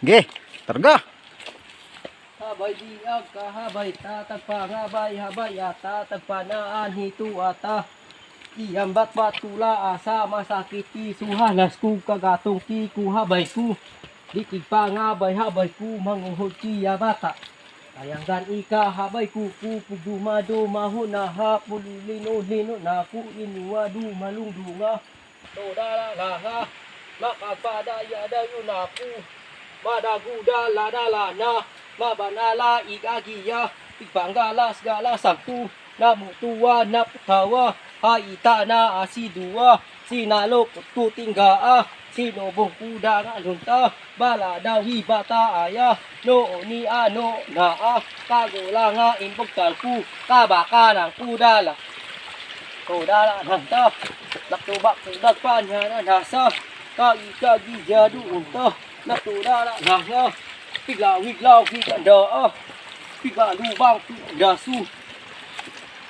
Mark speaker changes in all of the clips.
Speaker 1: Ge, targa.
Speaker 2: Habay diag kahabay tatagpangabay habay ata tagpanaan hitu ata iyambat batula asa masakit isuhanas ku kagatong ti ku habay ku dikig pangabay habay ku manguhod siya bata ayanggan ika habay ku pugdumado mahuna ha pulilino lino na ku inuwa dumalungdunga todala laha makagpadaya dayo na ku madaguda ladala na mabanala igagiya igbanggalas galas aku namutuwa naputawa haita na asidua sinalo tutinggaa sinobong kuda nga lunta bala dawi bata aya no ni ano naa kagola nga imbog talku kabaka ng kudala kudala nanta naktubak tudag panya na nasa kaigagigya doon natudala nga Pigla-wiglaw kikanda Pigla-lubang dasu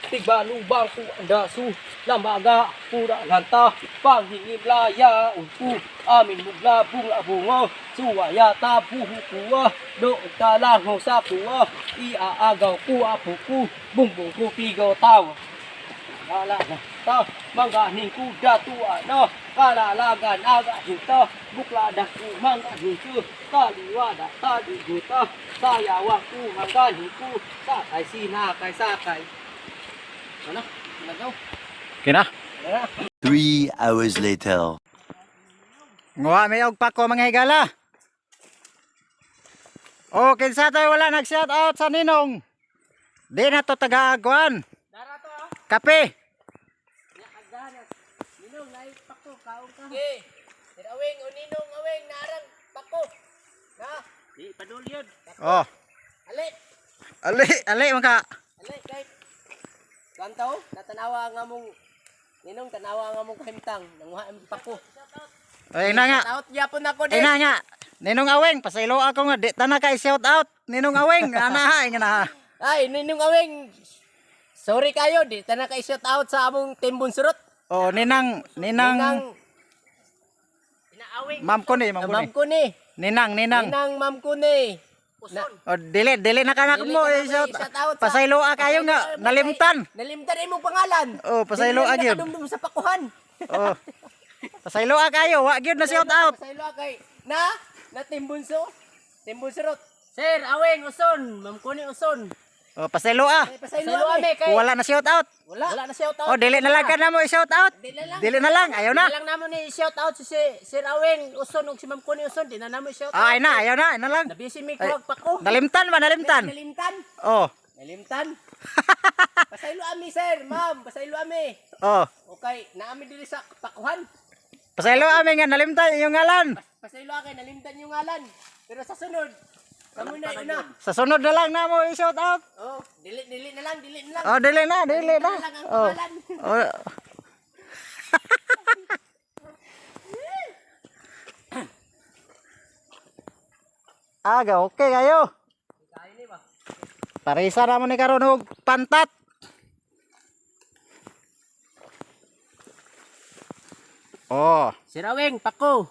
Speaker 2: Pigla-lubang dasu Lambaga pura lanta Panghingimlaya unku Amin muglabung abungo Suwaya tabuhu kuwa Doon talango sa kuwa Iaagaw ku apuku Bungbong ku pigaw tawa Lala na ta Mangganing ku datua na Kalalagan aga hita Buklada ku mangganing ku Kaliwada tadi juta Sayawang ku mangganing ku Sakay sinakay sakay Ano? Nagaw?
Speaker 1: Kina.
Speaker 3: 3 hours later.
Speaker 1: Nguha may og pako mga higala. Oh, kinsa tayo wala nag-shout out sa ninong. Di na to taga-agwan.
Speaker 2: Darato ah
Speaker 1: Kape.
Speaker 2: Yakagdanas Ninong naik pako kaong ka Okay Aweng o ninong aweng narang pako Na Di padul yun
Speaker 1: Oh,
Speaker 2: Ali
Speaker 1: ali mangka.
Speaker 2: Ali kahit Kantaw natanawa nga mong Ninong tanawa nga mong kahimtang Nanguha ang pako
Speaker 1: Ay na nga.
Speaker 2: Out yapon ako
Speaker 1: Ay
Speaker 2: din
Speaker 1: na nga. Ninong Aweng, pasaylo ako nga di ta na kay shout out. Ninong Aweng, anahay nga na.
Speaker 2: Ay ninong aweng Sorry kayo di Tanaka i-shout out sa among timbon surot
Speaker 1: Oh, ninang
Speaker 2: Inaaweng
Speaker 1: Ma'am ko ni, ma'am ko ni.
Speaker 2: Ma'am ko ni
Speaker 1: Ninang.
Speaker 2: Ninang ma'am ko ni
Speaker 1: Oh, dili na kanak
Speaker 2: Dili
Speaker 1: mo
Speaker 2: ka na
Speaker 1: shout.
Speaker 2: i-shout out sa-
Speaker 1: Pasaylo kayo nga nalimtan.
Speaker 2: Nalimtan imong pangalan
Speaker 1: Oh, pasaylo
Speaker 2: Dili na
Speaker 1: gyud.
Speaker 2: nakadumdum sa pakuhan
Speaker 1: Oh. Pasaylo kayo, wa gyud na shout out.
Speaker 2: Pasaylo kay na timbunso Timbunsurot Sir aweng uson Ma'am ko ni uson
Speaker 1: Oh, pasaylo
Speaker 2: Pasaylo ame kay
Speaker 1: Wala na shout out.
Speaker 2: Wala na shout out
Speaker 1: Oh, dili na lang ka na mo i-shout out. Dili na lang, ayaw na.
Speaker 2: Di lang namo ni shout out si Sir Aweng uson ug si Ma'am ko ni uson di na namo shout out
Speaker 1: Ah, ay na, ayaw na lang.
Speaker 2: Nabisi mi krog pako
Speaker 1: Nalimtan ba, nalimtan?
Speaker 2: Nalimtan
Speaker 1: Oh.
Speaker 2: Nalimtan Pasaylo ami sir ma'am Pasaylo ami
Speaker 1: Oh.
Speaker 2: Okay naami diri sa pakuhan
Speaker 1: Pasaylo amin nga nalimtan yung ngalan.
Speaker 2: Pasaylo kay nalimtan yung ngalan pero sa sunod kamo na una
Speaker 1: Sa sunod na lang na mo i-shout out.
Speaker 2: oh dili na lang
Speaker 1: Oh, dili na.
Speaker 2: Dili na lang ang
Speaker 1: Oh.
Speaker 2: pangalan.
Speaker 1: Oh. Aga, okay kayo.
Speaker 2: Kayo ni ba
Speaker 1: Parisa naman ni karon og pantat. Oh.
Speaker 2: Sir Aweng pako